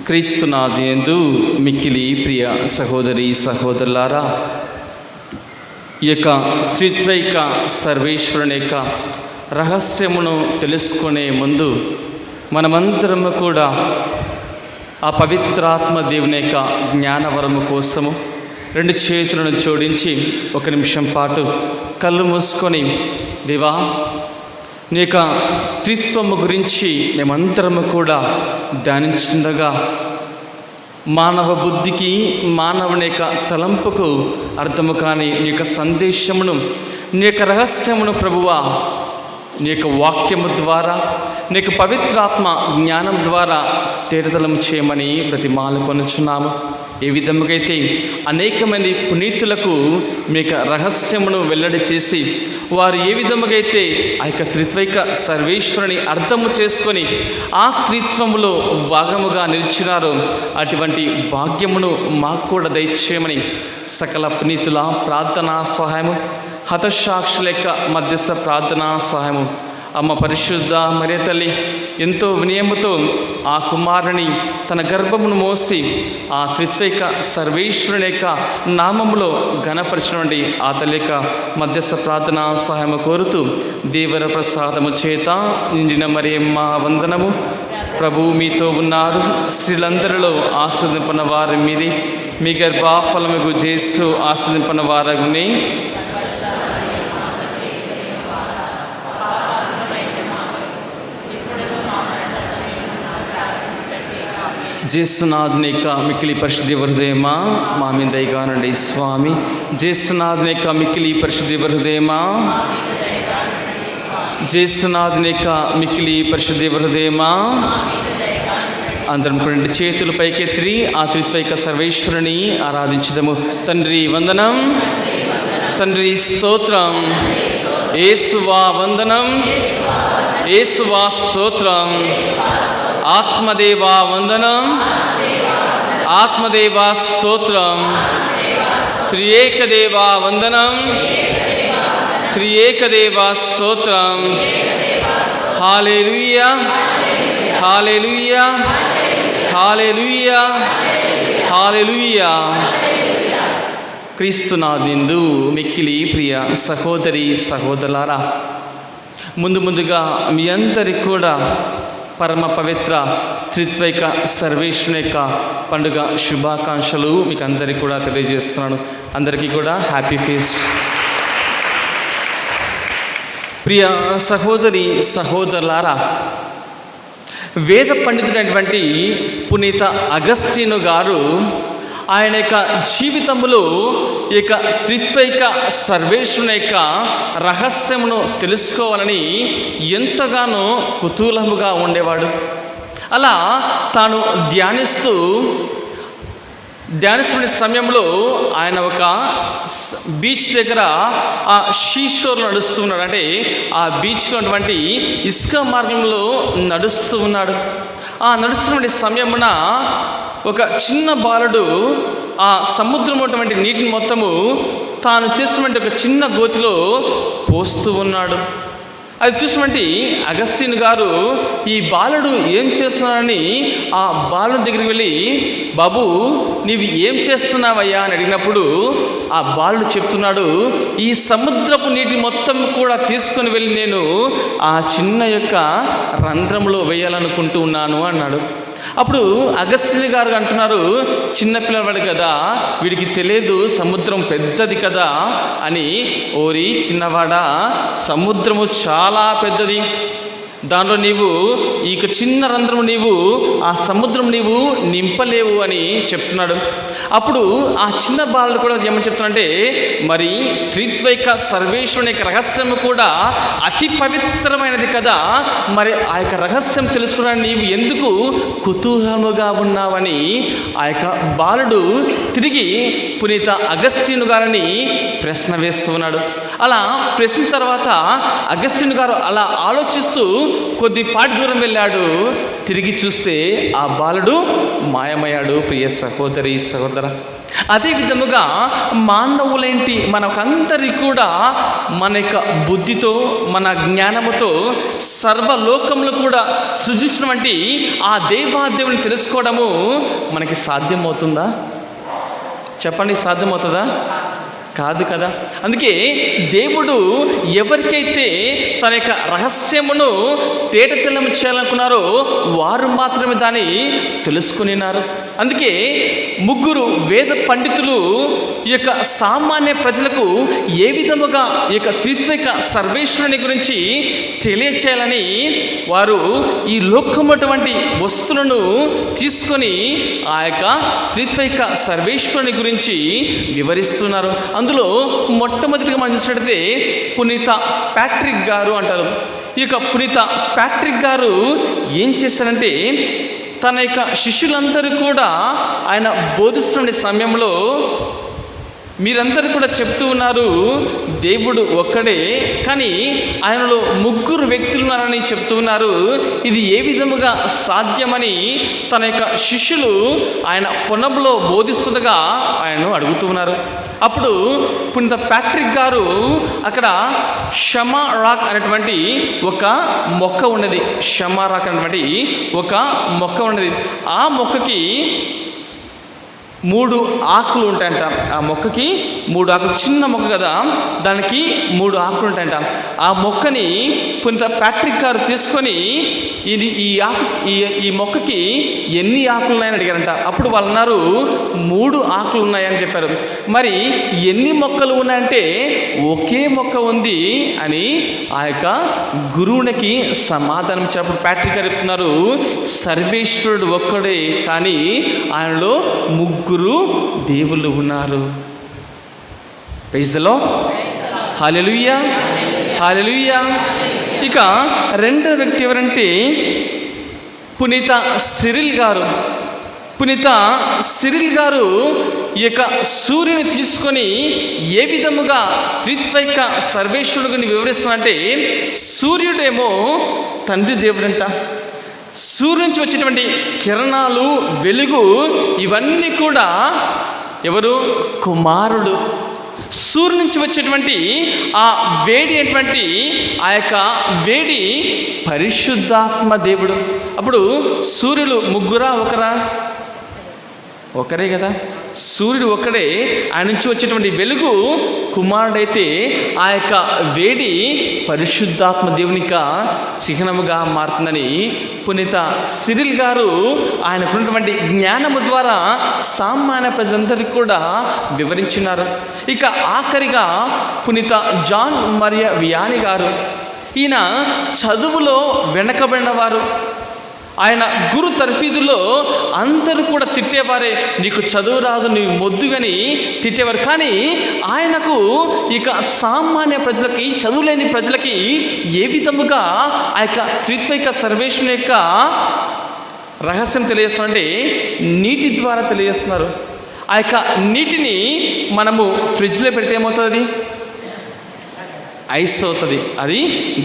క్రీస్తునాథయందు మిక్కిలి ప్రియ సహోదరి సహోదరులారా, ఈ యొక్క త్రిత్వైక సర్వేశ్వరుని యొక్క రహస్యమును తెలుసుకునే ముందు మనమందరము కూడా ఆ పవిత్రాత్మ దేవుని యొక్క జ్ఞానవరము కోసము రెండు చేతులను జోడించి ఒక నిమిషం పాటు కళ్ళు మూసుకొని, దేవా నీ యొక్క త్రిత్వము గురించి మేమందరము కూడా ధ్యానించుండగా మానవ బుద్ధికి, మానవుని యొక్క తలంపుకు అర్థము కాని నీ యొక్క సందేశమును, నీ యొక్క రహస్యమును ప్రభువా నీ యొక్క వాక్యము ద్వారా, నీ యొక్క పవిత్రాత్మ జ్ఞానం ద్వారా తేటతలము చేయమని బ్రతిమాలుకొనుచున్నాము. ఏ విధముగా అయితే అనేక మంది పునీతులకు మీ యొక్క రహస్యమును వెల్లడి చేసి వారు ఏ విధముగా అయితే ఆ యొక్క త్రిత్వైక సర్వేశ్వరుని అర్థము చేసుకొని ఆ త్రిత్వములో భాగముగా నిలిచినారో అటువంటి భాగ్యమును మాకు కూడా దయచేయమని సకల పునీతుల ప్రార్థనా సహాయము, హతసాక్షుల యొక్క మధ్యస్థ ప్రార్థనా సహాయము, అమ్మ పరిశుద్ధ మరియ తల్లి ఎంతో వినయముతో ఆ కుమారుని తన గర్భమును మోసి ఆ త్రిత్వైక సర్వేశ్వరుని యొక్క నామములో ఘనపరిచినటువంటి ఆ తల్లి యొక్క మధ్యస్థ ప్రార్థనా సహాయము కోరుతూ, దేవర ప్రసాదము చేత నిండిన మరియమ్మ వందనము. ప్రభు మీతో ఉన్నారు, స్త్రీలందరిలో ఆస్వాదింపన వారి మీది, మీ గర్భఫలముగు యేసు ఆస్వాదింపన వారగునే. జేసునాథుని యొక్క మిక్కిలి పరిశుద్ధ హృదయమా మా మీద దయగానండి స్వామి. జేసునాథుని యొక్క మిక్కిలి పరిశుద్ధ హృదయమా, జేసునాథుని యొక్క మిక్కిలి పరిశుద్ధ హృదయమా. అందరం రెండు చేతులు పైకెత్తి ఆ త్రిత్వైక సర్వేశ్వరుని ఆరాధించుదము. తండ్రి వందనం, తండ్రి స్తోత్రం, యేసువా వందనం, యేసువా స్తోత్రం, ఆత్మదేవా వందనం, ఆత్మదేవా స్తోత్రం, త్రియేకదేవా వందనం, త్రియేకదేవా స్తోత్రం. హల్లెలూయా, హల్లెలూయా, హల్లెలూయా, హల్లెలూయా. క్రీస్తునాథునందు మిక్కిలి ప్రియ సహోదరి సహోదరులారా, ముందుగా మీ అందరికి కూడా పరమ పవిత్ర త్రిత్వైక సర్వేశ్వరుని యొక్క పండుగ శుభాకాంక్షలు మీకు అందరికీ కూడా తెలియజేస్తున్నాను. అందరికీ కూడా హ్యాపీ ఫీస్ట్. ప్రియ సహోదరి సహోదరులారా, వేద పండితుడైనటువంటి పునీత అగస్టిను గారు ఆయన యొక్క జీవితంలో ఈ యొక్క త్రిత్వైక సర్వేశ్వరుని యొక్క రహస్యమును తెలుసుకోవాలని ఎంతగానో కుతూహలముగా ఉండేవాడు. అలా తాను ధ్యానిస్తున్న సమయంలో ఆయన ఒక బీచ్ దగ్గర ఆ షీషోర్లో నడుస్తూ ఉన్నాడు. అంటే ఆ బీచ్లో ఉన్నటువంటి ఇసుక మార్గంలో నడుస్తూ ఉన్నాడు. ఆ నడుస్తున్న సమయమున ఒక చిన్న బాలుడు ఆ సముద్రం ఉన్నటువంటి నీటిని మొత్తము తాను చేస్తున్నటువంటి ఒక చిన్న గోతిలో పోస్తూ ఉన్నాడు. అది చూసినటువంటి అగస్టిన్ గారు ఈ బాలుడు ఏం చేస్తున్నాడని ఆ బాలుడి దగ్గరికి వెళ్ళి, బాబు నీవు ఏం చేస్తున్నావయ్యా అని అడిగినప్పుడు ఆ బాలుడు చెప్తున్నాడు, ఈ సముద్రపు నీటి మొత్తం కూడా తీసుకొని వెళ్ళి నేను ఆ చిన్న యొక్క రంధ్రంలో వేయాలనుకుంటూ ఉన్నాను అన్నాడు. అప్పుడు అగస్టిన్ గారు అంటున్నారు, చిన్నపిల్లవాడు కదా, వీడికి తెలియదు సముద్రం పెద్దది కదా అని. ఓరి చిన్నవాడా, సముద్రము చాలా పెద్దది, దానిలో నీవు ఈ చిన్న రంధ్రము నీవు ఆ సముద్రం నీవు నింపలేవు అని చెప్తున్నాడు. అప్పుడు ఆ చిన్న బాలుడు కూడా ఏమని చెప్తున్నాడంటే, మరి త్రిత్వైక సర్వేశ్వరుని యొక్క రహస్యము కూడా అతి పవిత్రమైనది కదా, మరి ఆ యొక్క రహస్యం తెలుసుకోవడానికి నీవు ఎందుకు కుతూహలముగా ఉన్నావని ఆ యొక్క బాలుడు తిరిగి పునీత అగస్టిన్ గారిని ప్రశ్న వేస్తూ ఉన్నాడు. అలా ప్రశ్న తర్వాత అగస్టిన్ గారు అలా ఆలోచిస్తూ కొద్దిపాటి దూరం వెళ్ళాడు. తిరిగి చూస్తే ఆ బాలుడు మాయమయ్యాడు. ప్రియ సహోదరి సహోదర, అదే విధముగా మానవులేంటి మనకందరికీ కూడా మన యొక్క బుద్ధితో, మన జ్ఞానముతో సర్వలోకములు కూడా సృజించినటువంటి ఆ దేవాదేవుని తెలుసుకోవడము మనకి సాధ్యమవుతుందా? చెప్పండి, సాధ్యమవుతుందా? కాదు కదా. అందుకే దేవుడు ఎవరికైతే తన యొక్క రహస్యమును తేటతెల్లం చేయాలనుకున్నారో వారు మాత్రమే దాన్ని తెలుసుకున్నారు. అందుకే ముగ్గురు వేద పండితులు ఈ యొక్క సామాన్య ప్రజలకు ఏ విధముగా ఈ యొక్క త్రిత్వైక సర్వేశ్వరుని గురించి తెలియచేయాలని వారు ఈ లోకమైనటువంటి వస్తువులను తీసుకొని ఆ యొక్క త్రిత్వైక సర్వేశ్వరుని గురించి వివరిస్తున్నారు. అందులో మొట్టమొదటిగా మనం చూసినట్లయితే పునీత ప్యాట్రిక్ గారు అంటారు. ఈ యొక్క పునీత ప్యాట్రిక్ గారు ఏం చేశారంటే తన యొక్క శిష్యులందరూ కూడా ఆయన బోధిస్తున్న సమయంలో మీరందరూ కూడా చెప్తూ ఉన్నారు దేవుడు ఒక్కడే, కానీ ఆయనలో ముగ్గురు వ్యక్తులు ఉన్నారని చెప్తూ ఉన్నారు. ఇది ఏ విధముగా సాధ్యమని తన యొక్క శిష్యులు ఆయన పొన్నములో బోధిస్తుండగా ఆయనను అడుగుతూ ఉన్నారు. అప్పుడు పునీత ప్యాట్రిక్ గారు అక్కడ షమా రాక్ అనేటువంటి ఒక మొక్క ఉన్నది. షమా రాక్ అనేటువంటి ఒక మొక్క ఉన్నది. ఆ మొక్కకి 3 ఆకులు ఉంటాయంట. ఆ మొక్కకి 3 ఆకులు, చిన్న మొక్క కదా, దానికి 3 ఆకులు ఉంటాయంట. ఆ మొక్కని పునీత ప్యాట్రిక్ గారు తీసుకొని ఈ మొక్కకి ఎన్ని ఆకులు ఉన్నాయని అడిగారంట. అప్పుడు వాళ్ళు అన్నారు 3 ఆకులు ఉన్నాయని చెప్పారు. మరి ఎన్ని మొక్కలు ఉన్నాయంటే ఒకే మొక్క ఉంది అని ఆ యొక్క గురువునికి సమాధానం ఇచ్చినప్పుడు ప్యాట్రిక్ గారు చెప్తున్నారు సర్వేశ్వరుడు ఒక్కడే, కానీ ఆయనలో ముగ్గురు దేవుళ్ళు ఉన్నారు. ప్రైజ్ ది లార్డ్, హల్లెలూయా, హల్లెలూయా. ఇక రెండో వ్యక్తి ఎవరంటే పునీత సిరిల్ గారు. పునీత సిరిల్ గారు ఈ యొక్క సూర్యుని తీసుకొని ఏ విధముగా త్రిత్వైక సర్వేశ్వరుడిని వివరిస్తున్నారంటే సూర్యుడేమో తండ్రి దేవుడంట. సూర్యుడి నుంచి వచ్చేటువంటి కిరణాలు, వెలుగు ఇవన్నీ కూడా ఎవరు? కుమారుడు. సూర్యుడి నుంచి వచ్చేటువంటి ఆ వేడి అటువంటి ఆ యొక్క వేడి పరిశుద్ధాత్మ దేవుడు. అప్పుడు సూర్యులు ముగ్గురా ఒకరా? ఒకరే కదా. సూర్యుడు ఒక్కడే, ఆయన నుంచి వచ్చేటువంటి వెలుగు కుమారుడైతే ఆ యొక్క వేడి పరిశుద్ధాత్మ దేవునిక చిహ్నముగా మారుతుందని పునీత సిరిల్ గారు ఆయనకున్నటువంటి జ్ఞానము ద్వారా సామాన్య ప్రజలందరికీ కూడా వివరించినారు. ఇక ఆఖరిగా పునీత జాన్ మరియ వియాని గారు. ఈయన చదువులో వెనకబడినవారు. ఆయన గురు తర్ఫీదులో అందరూ కూడా తిట్టేవారే, నీకు చదువు రాదు, నీవు మొద్దుగని తిట్టేవారు. కానీ ఆయనకు ఇక సామాన్య ప్రజలకి, చదువులేని ప్రజలకి ఏ విధముగా ఆ యొక్క త్రిత్వైక సర్వేశ్వరుని యొక్క రహస్యం తెలియజేస్తున్నారంటే నీటి ద్వారా తెలియజేస్తున్నారు. ఆ యొక్క నీటిని మనము ఫ్రిడ్జ్లో పెడితే ఏమవుతుంది? ఐస్ అవుతుంది, అది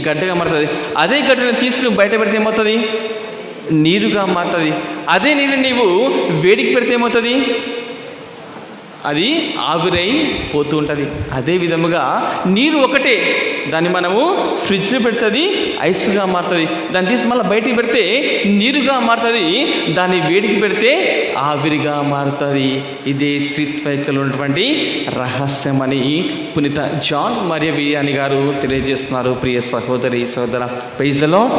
గడ్డగా మారుతుంది. అదే గడ్డను తీసుకుని బయట పెడితే ఏమవుతుంది? నీరుగా మారుతుంది. అదే నీరు నీవు వేడికి పెడితే ఏమవుతుంది? అది ఆవిరై పోతూ ఉంటుంది. అదే విధముగా నీరు ఒకటే, దాన్ని మనము ఫ్రిడ్జ్లో పెడుతుంది, ఐస్గా మారుతుంది. దాన్ని తీసి మళ్ళీ బయటికి పెడితే నీరుగా మారుతుంది, దాన్ని వేడికి పెడితే ఆవిరిగా మారుతుంది. ఇదే త్రిత్వైకలో ఉన్నటువంటి రహస్యం అని పునీత జాన్ మరియ వియాని గారు తెలియజేస్తున్నారు. ప్రియ సహోదరి సహోదర, praise the Lord,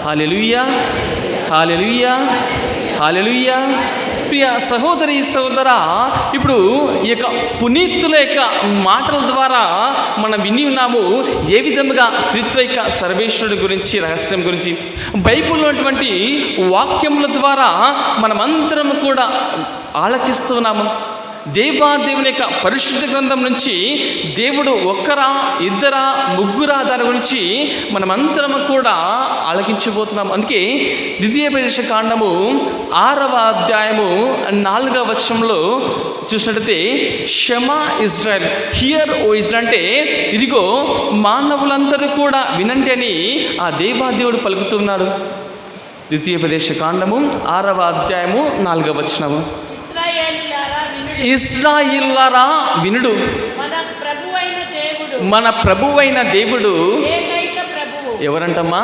hallelujah, hallelujah, hallelujah. ప్రియ సహోదరి సహోదర, ఇప్పుడు ఈ యొక్క పునీతుల యొక్క మాటల ద్వారా మనం విని ఉన్నాము ఏ విధముగా త్రిత్వైక సర్వేశ్వరుడి గురించి, రహస్యం గురించి. బైబిల్లో ఉన్నటువంటి వాక్యముల ద్వారా మనమందరం కూడా ఆలకిస్తున్నాము. దేవాదేవుని యొక్క పరిశుద్ధ గ్రంథం నుంచి దేవుడు ఒక్కరా, ఇద్దరా, ముగ్గురా దాని గురించి మనమంతరం కూడా ఆలకించబోతున్నాం. అందుకే ద్వితీయోపదేశ కాండము 6వ అధ్యాయము 4వ వచనంలో చూసినట్లయితే Shema Israel, hear O Israel అంటే ఇదిగో మానవులందరూ కూడా వినండి అని ఆ దేవాదేవుడు పలుకుతున్నాడు. ద్వితీయోపదేశ కాండము 6వ అధ్యాయము 4వ వచనము. ఇశ్రాయేలులారా వినుడు, మన ప్రభువైన దేవుడు ఎవరంటమ్మా?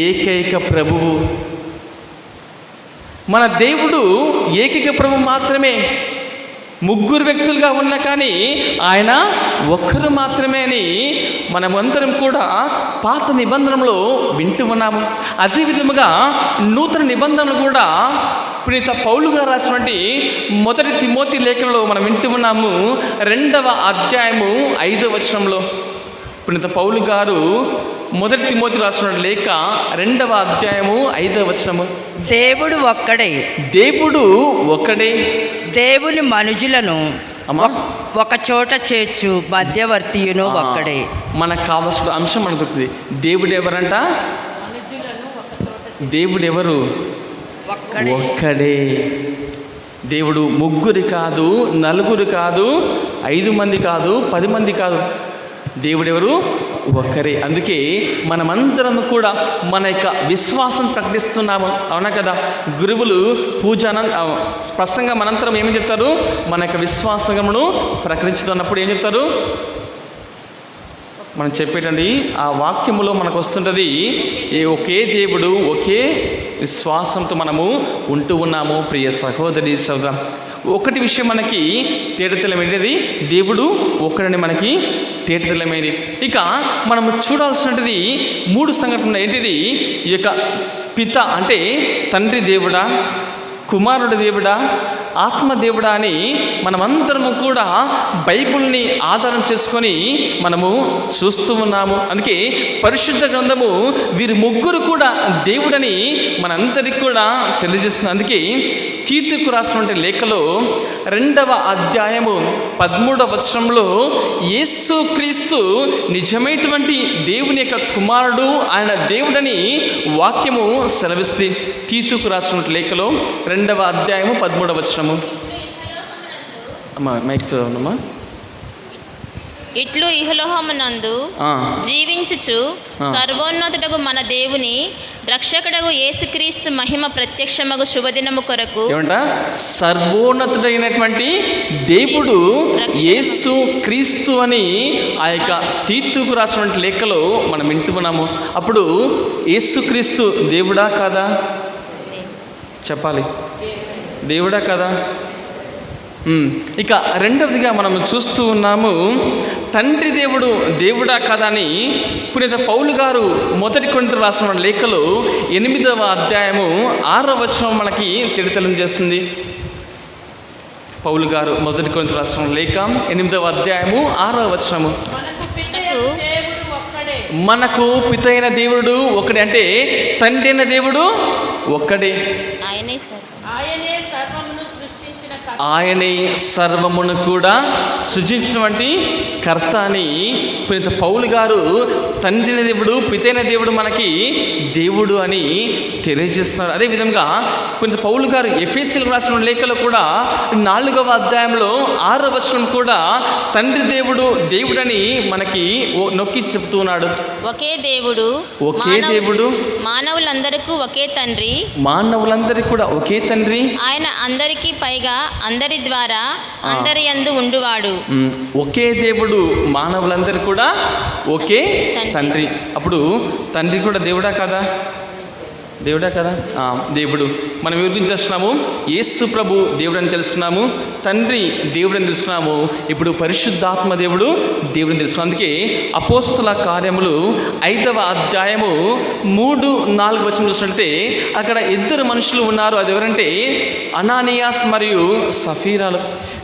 ఏకైక ప్రభువు. మన దేవుడు ఏకైక ప్రభువు మాత్రమే. ముగ్గురు వ్యక్తులుగా ఉన్నా కానీ ఆయన ఒక్కరు మాత్రమే అని మనమందరం కూడా పాత నిబంధనలో వింటూ ఉన్నాము. అదేవిధముగా నూతన నిబంధనలు కూడా పునీత పౌలు గారు రాసినటువంటి 1 తిమోతి లేఖలో మనం వింటూ ఉన్నాము. 2వ అధ్యాయము 5వ వచనంలో పునీత పౌలు గారు 1 తిమోతి రాసిన లేఖ 2వ అధ్యాయము 5వ వచనము. దేవుడు ఒక్కడే, దేవుడు ఒక్కడే, దేవుని మనుజులను ఒక చోట చేర్చు మధ్యవర్తియును ఒక్కడే. మనకు కావాల్సిన అంశం మనకు దొరుకుతుంది. దేవుడు ఎవరంట? దేవుడు ఎవరు? ఒక్కడే. దేవుడు ముగ్గురు కాదు, నలుగురు కాదు, 5 మంది కాదు, 10 మంది కాదు. దేవుడు ఎవరు? ఒక్కరే. అందుకే మనమందరం కూడా మన యొక్క విశ్వాసం ప్రకటిస్తున్నాము. అవునా కదా? గురువులు ప్రసంగం అనంతరం ఏమి చెప్తారు? మన యొక్క విశ్వాసమును ప్రకటించుతున్నప్పుడు ఏం చెప్తారు? మనం చెప్పేటండి ఆ వాక్యములో మనకు వస్తుంటుంది, ఒకే దేవుడు, ఒకే విశ్వాసంతో మనము ఉంటూ ఉన్నాము. ప్రియ సహోదరి సహోదర, ఒకటి విషయం మనకి తేటతెల్లమైనది, దేవుడు ఒక్కడని మనకి తేటతెల్లమైనది. ఇక మనము చూడాల్సినది 3 సంఘటనలు. ఏంటిది? ఈ యొక్క పిత అంటే తండ్రి దేవుడా, కుమారుడు దేవుడా, ఆత్మదేవుడా అని మనమందరము కూడా బైబిల్ని ఆధారం చేసుకొని మనము చూస్తూ ఉన్నాము. అందుకే పరిశుద్ధ గ్రంథము వీరి ముగ్గురు కూడా దేవుడని మనందరికీ కూడా తెలియజేస్తుంది. అందుకే తీతుకు రాసినటువంటి లేఖలో 2వ అధ్యాయము 13వ వచనంలో యేసుక్రీస్తు నిజమైనటువంటి దేవుని యొక్క కుమారుడు, ఆయన దేవుడని వాక్యము సెలవిస్తుంది. తీతుకు రాసినటువంటి లేఖలో 2వ అధ్యాయము 13వ వచనము. అమ్మా మైక్ చదవమ్మా. ఇట్లు ఇహలోహమునందు జీవించుచు సర్వోన్నతుడగు మన దేవుని రక్షకుడగు యేసుక్రీస్తు మహిమ ప్రత్యక్షమగు శుభదినము కొరకు. ఏమంట? సర్వోన్నతుడైనటువంటి దేవుడు యేసు క్రీస్తు అని ఆ యొక్క తీతుకు రాసినటువంటి లేఖలో మనం వింటున్నాము. అప్పుడు యేసుక్రీస్తు దేవుడా కాదా? చెప్పాలి. దేవుడా కదా? ఇక రెండవదిగా మనం చూస్తూ ఉన్నాము, తండ్రి దేవుడు దేవుడా కదా అని పునీత పౌలు గారు 1 కొరింథీయులకు రాసిన లేఖలో 8వ అధ్యాయము 6వ వచనం మనకి తెలియజేస్తుంది. పౌలు గారు 1 కొరింథీయులకు రాసిన లేఖ 8వ అధ్యాయము 6వ వచనము. మనకు పిత అయిన దేవుడు ఒకడే. అంటే తండ్రి అయిన దేవుడు ఒక్కడే. ఆయనే సర్వమును కూడా సృజించినటువంటి కర్త అని పునీత పౌలు గారు తండ్రిన దేవుడు, పితైన దేవుడు మనకి దేవుడు అని తెలియజేస్తున్నారు. అదేవిధంగా పునీత పౌలు గారు ఎఫెసీయులకు రాసిన లేఖలో కూడా 4వ అధ్యాయంలో 6వ వచనం కూడా తండ్రి దేవుడు దేవుడని మనకి నొక్కి చెప్తున్నాడు. ఒకే దేవుడు, ఒకే దేవుడు, మానవులందరికీ ఒకే తండ్రి, మానవులందరికీ కూడా ఒకే తండ్రి, ఆయన అందరికీ పైగా అందరి ద్వారా అందరి యందు ఉండువాడు. ఒకే దేవుడు, మానవులందరూ కూడా ఒకే తండ్రి. అప్పుడు తండ్రి కూడా దేవుడా కదా? దేవుడా కదా? దేవుడు. మనం ఎవరి గురించి తెలుసుకున్నాము? యేసు ప్రభు దేవుడు అని తెలుసుకున్నాము, తండ్రి దేవుడు అని తెలుసుకున్నాము, ఇప్పుడు పరిశుద్ధాత్మ దేవుడు దేవుడిని తెలుసుకున్నాం. అందుకే అపోస్తుల కార్యములు 5వ అధ్యాయము 3-4 వచనం చూసినట్లయితే అక్కడ 2 మనుషులు ఉన్నారు. అది ఎవరంటే అనానియాస్ మరియు సఫీరాలు.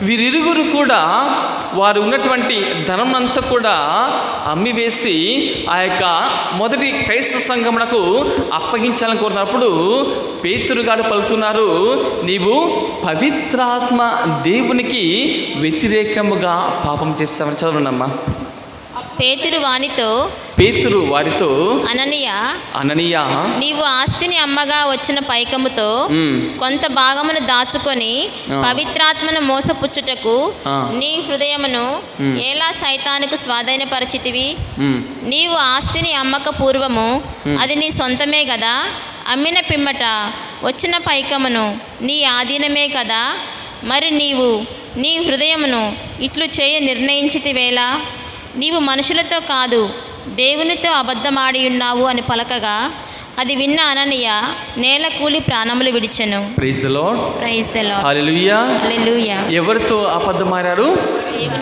వీరిరువురు కూడా వారు ఉన్నటువంటి ధనం అంతా కూడా అమ్మివేసి ఆ యొక్క మొదటి క్రైస్తవ సంఘమునకు అప్పగించాలని కోరుతున్నారు. పలుకుతున్నప్పుడు పేతురు గారు పలుకుతున్నారు, నీవు పవిత్రాత్మ దేవునికి వ్యతిరేకముగా పాపం చేస్తామని. చదవండమ్మా. పేతురు వానితో, పేతురు వారితో, అననీయ, నీవు ఆస్తిని అమ్మగా వచ్చిన పైకముతో కొంత భాగమును దాచుకొని పవిత్రాత్మను మోసపుచ్చుటకు నీ హృదయమును ఎలా సైతానుకు స్వాధీనపరిచితివి? నీవు ఆస్తిని అమ్మక పూర్వము అది నీ సొంతమే కదా, అమ్మిన పిమ్మట వచ్చిన పైకమును నీ ఆధీనమే కదా. మరి నీవు నీ హృదయమును ఇట్లు చేయ నిర్ణయించితివేలా? నీవు మనుషులతో కాదు దేవునితో అబద్ధమాడి ఉన్నావు అని పలకగా అది విన్న అననీయ నేల కూలి ప్రాణములు విడిచెను. Praise the Lord. Praise the Lord. Hallelujah. Hallelujah. ఎవరితో అబద్ధమాడారు?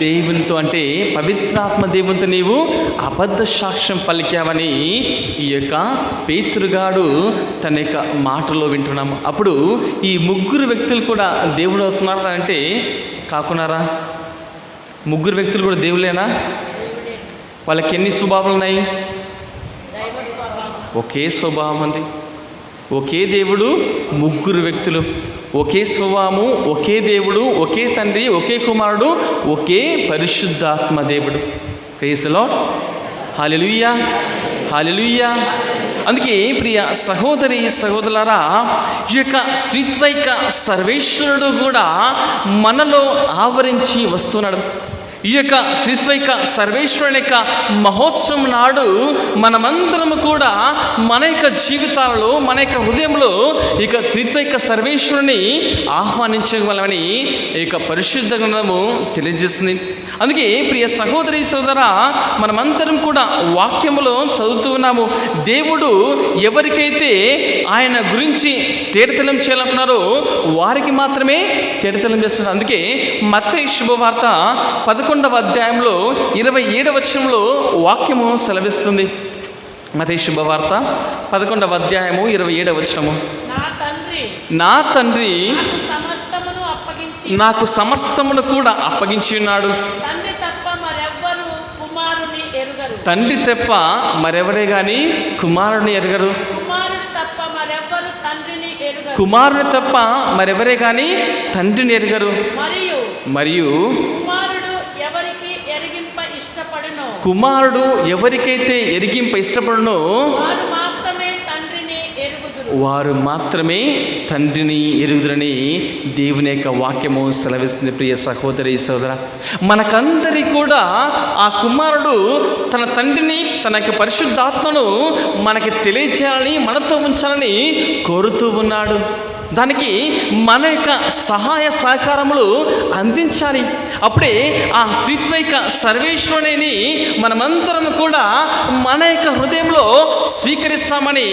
దేవునితో. అంటే పవిత్రాత్మ దేవునితో నీవు అబద్ధ సాక్ష్యం పలికావని ఈ యొక్క పేతురుగాడు తన యొక్క మాటలో వింటున్నాము. అప్పుడు ఈ ముగ్గురు వ్యక్తులు కూడా దేవుడు అవుతున్నారా అంటే కాకున్నారా? ముగ్గురు వ్యక్తులు కూడా దేవులేనా? వాళ్ళకి ఎన్ని స్వభావాలు ఉన్నాయి? ఒకే స్వభావం ఉంది. ఒకే దేవుడు, ముగ్గురు వ్యక్తులు, ఒకే స్వభావము, ఒకే దేవుడు, ఒకే తండ్రి, ఒకే కుమారుడు, ఒకే పరిశుద్ధాత్మ దేవుడు. Praise the Lord. Hallelujah. Hallelujah. అందుకే ప్రియ సహోదరి సహోదరులారా, ఈ యొక్క త్రిత్వైక సర్వేశ్వరుడు కూడా మనలో ఆవరించి వస్తున్నాడు. ఈ యొక్క త్రిత్వైక సర్వేశ్వరుని యొక్క మహోత్సవం నాడు మనమందరము కూడా మన యొక్క జీవితాలలో, మన యొక్క హృదయంలో ఇక త్రిత్వైక సర్వేశ్వరుని ఆహ్వానించగలమని ఈ యొక్క పరిశుద్ధ గ్రంథము తెలియజేస్తుంది. అందుకే ప్రియ సహోదరి సోదరా, మనమందరం కూడా వాక్యములో చదువుతూ ఉన్నాము. దేవుడు ఎవరికైతే ఆయన గురించి తేటతెల్లం చేయాలనుకున్నారో వారికి మాత్రమే తేటతెల్లం చేస్తున్నారు. అందుకే మత్తయి శుభవార్త 11వ అధ్యాయంలో 27వ వచనంలో వాక్యము సెలవిస్తుంది. మత్తయి శుభవార్త 11వ అధ్యాయము 27వ వచనము, నా తండ్రి నాకు సమస్తమును కూడా అప్పగించి ఉన్నాడు. తండ్రి తప్ప మరెవరే గాని కుమారుని ఎరగరు. కుమారుని తప్ప మరెవరే గాని తండ్రిని ఎరగరు. మరియు కుమారుడు ఎవరికైతే ఎరిగింప ఇష్టపడునో వారు మాత్రమే తండ్రిని ఎరుగుదురని దేవుని యొక్క వాక్యము సెలవిస్తుంది. ప్రియ సహోదరి సహోదర, మనకందరి కూడా ఆ కుమారుడు తన తండ్రిని, తన యొక్క పరిశుద్ధాత్మను మనకి తెలియచేయాలని, మనతో ఉంచాలని కోరుతూ ఉన్నాడు. దానికి మన యొక్క సహాయ సహకారములు అందించాలి. అప్పుడే ఆ త్రిత్వైక సర్వేశ్వరుని మనమందరం కూడా మన యొక్క హృదయంలో స్వీకరిస్తామని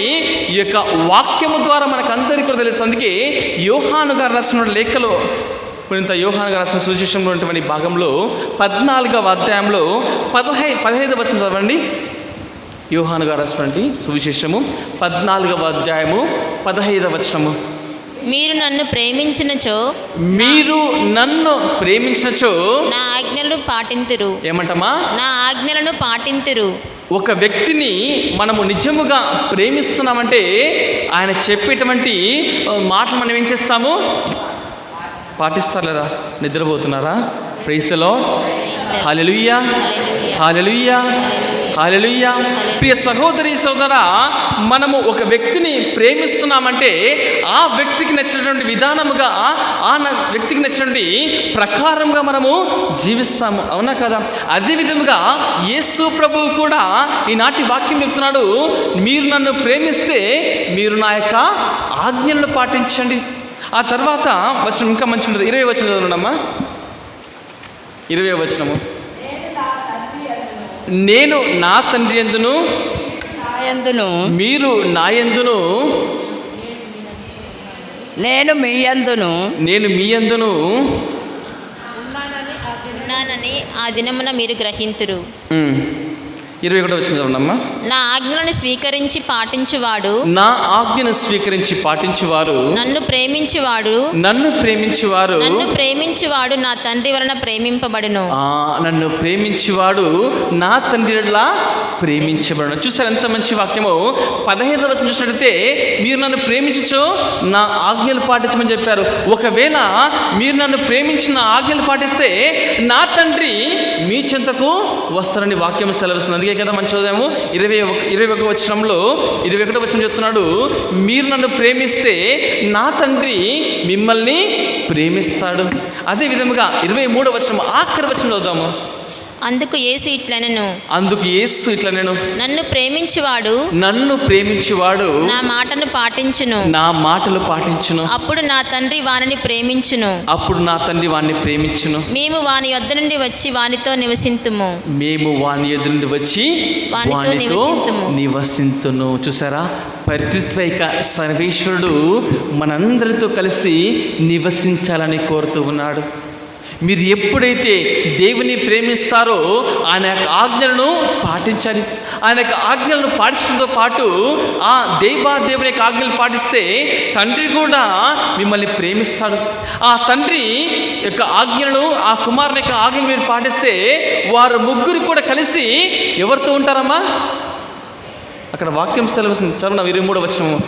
ఈ యొక్క వాక్యము ద్వారా మనకందరికీ కూడా తెలుసు. అందుకే యోహాను గారు రాసిన లేఖలో, పునీత యోహాను గారు రాసిన సువిశేషంలో ఉన్నటువంటి భాగంలో 14వ అధ్యాయంలో 15వ వచనం చదవండి. యోహాను గారు రాసినటువంటి సువిశేషము 14వ అధ్యాయము 15వ వచనము, మీరు నన్ను ప్రేమించినచో నా ఆజ్ఞలను పాటింతురు. ఏమంటమా? నా ఆజ్ఞలను పాటింతురు. ఒక వ్యక్తిని మనము నిజముగా ప్రేమిస్తున్నామంటే ఆయన చెప్పేటువంటి మాటలు మనం ఏం చేస్తాము? పాటిస్తారు లేదా? నిద్రపోతున్నారా? Praise the Lord. Hallelujah. Hallelujah. Hallelujah. ప్రియ సహోదరి సోదరా, మనము ఒక వ్యక్తిని ప్రేమిస్తున్నామంటే ఆ వ్యక్తికి నచ్చినటువంటి విధానముగా, ఆ వ్యక్తికి నచ్చినటువంటి ప్రకారంగా మనము జీవిస్తాము. అవునా కదా? అదే విధముగా యేసు ప్రభువు కూడా ఈనాటి వాక్యం చెప్తున్నాడు, మీరు నన్ను ప్రేమిస్తే మీరు నా యొక్క ఆజ్ఞలను పాటించండి. ఆ తర్వాత వచనం ఇంకా మంచి ఉంటుంది. 20వ వచనం చదవండమ్మా. 20వ వచనము, నేను నా తండ్రి యందును మీరు నా యందును నేను మీ యందును ఉన్నానని ఆ దినమున మీరు గ్రహింతురు. 21వ వచనం చదవండమ్మా. నా ఆజ్ఞలను స్వీకరించి పాటించువాడు, నా ఆజ్ఞను స్వీకరించి పాటించువారు, నన్ను ప్రేమించువాడు నన్ను ప్రేమించువారు, నన్ను ప్రేమించువాడు నా తండ్రి వలన ప్రేమింపబడును. నన్ను ప్రేమించువాడు నా తండ్రిలా ప్రేమించబడును. చూసారు ఎంత మంచి వాక్యమో. 15వ వచనం చూసినట్లయితే మీరు నన్ను ప్రేమించు నా ఆజ్ఞలు పాటించమని చెప్పారు. ఒకవేళ మీరు నన్ను ప్రేమించిన ఆజ్ఞలు పాటిస్తే నా తండ్రి మీ చెంతకు వస్తారని వాక్యం సెలవుస్తుంది. అందుకే కదా మంచి చదివాము 21వ వచనంలో 21వ వచనం చెప్తున్నాడు, మీరు నన్ను ప్రేమిస్తే నా తండ్రి మిమ్మల్ని ప్రేమిస్తాడు. అదే విధముగా 23వ వచనం ఆఖరి వచనం చదువుదాము. అందుకు యేసు ఇట్లనెను, నన్ను ప్రేమించువాడు నా మాటను పాటించును, నా మాటలు పాటించును, అప్పుడు నా తండ్రి వానిని ప్రేమించును, మేము వాని యొద్ద నుండి వచ్చి వానితో నివసింతుము. చూసారా, పరిత్రైక సర్వేశ్వరుడు మనందరితో కలిసి నివసించాలని కోరుతూ ఉన్నాడు. మీరు ఎప్పుడైతే దేవుని ప్రేమిస్తారో ఆయన యొక్క ఆజ్ఞలను పాటించాలి. ఆయన యొక్క ఆజ్ఞలను పాటించడంతో పాటు ఆ దేవుని యొక్క ఆజ్ఞలు పాటిస్తే తండ్రి కూడా మిమ్మల్ని ప్రేమిస్తాడు. ఆ తండ్రి యొక్క ఆజ్ఞలను, ఆ కుమారుని యొక్క ఆజ్ఞలు మీరు పాటిస్తే వారు ముగ్గురు కూడా కలిసి ఎవరితో ఉంటారమ్మా? అక్కడ వాక్యం సెలవుస్తుంది. చదువు 23వ వచనము.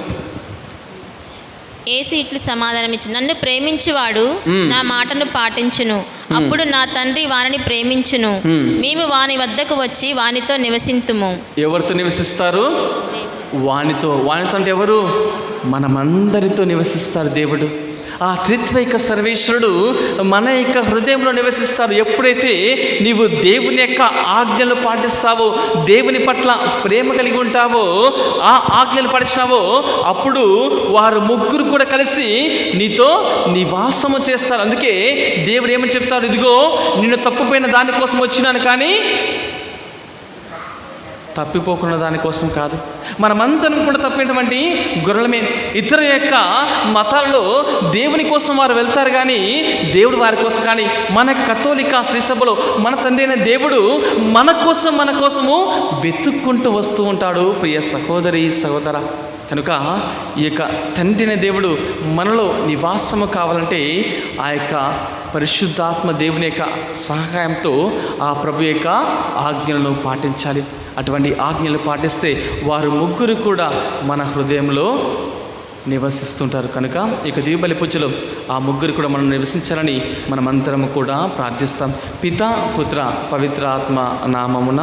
యేసు ఇట్లు సమాధానమిచ్చి, నన్ను ప్రేమించువాడు నా మాటను పాటించును, అప్పుడు నా తండ్రి వానిని ప్రేమించును, మేము వాని వద్దకు వచ్చి వానితో నివసింతుము. ఎవరితో నివసిస్తారు? వానితో అంటే ఎవరు? మనమందరితో నివసిస్తారు దేవుడు. ఆ త్రిత్వైక సర్వేశ్వరుడు మన యొక్క హృదయంలో నివసిస్తారు. ఎప్పుడైతే నీవు దేవుని యొక్క ఆజ్ఞలు పాటిస్తావో, దేవుని పట్ల ప్రేమ కలిగి ఉంటావో, ఆ ఆజ్ఞలు పాటిస్తావో, అప్పుడు వారు ముగ్గురు కూడా కలిసి నీతో నివాసము చేస్తారు. అందుకే దేవుడు ఏమని చెప్తారు, ఇదిగో నిన్ను తప్పుపోయిన దానికోసం వచ్చినాను కానీ తప్పిపోకున్న దానికోసం కాదు. మనమందరం కూడా తప్పినటువంటి గొర్రెలమే. ఇతర యొక్క మతాల్లో దేవుని కోసం వారు వెళ్తారు కానీ దేవుడు వారి కోసం కానీ, మన కథోలిక శ్రీ సభలో మన తండ్రి అయిన దేవుడు మన కోసము వెతుక్కుంటూ వస్తూ ఉంటాడు. ప్రియ సహోదరి సహోదర, కనుక ఈ యొక్క తండ్రి అయిన దేవుడు మనలో నివాసము కావాలంటే ఆ యొక్క పరిశుద్ధాత్మ దేవుని యొక్క సహాయంతో ఆ ప్రభు యొక్క ఆజ్ఞలను పాటించాలి. అటువంటి ఆజ్ఞలు పాటిస్తే వారు ముగ్గురు కూడా మన హృదయంలో నివసిస్తుంటారు. కనుక ఇక దీపబలి పూజలో ఆ ముగ్గురు కూడా మనం నివసించాలని మనమందరం కూడా ప్రార్థిస్తాం. పితా పుత్ర పవిత్రాత్మ నామమున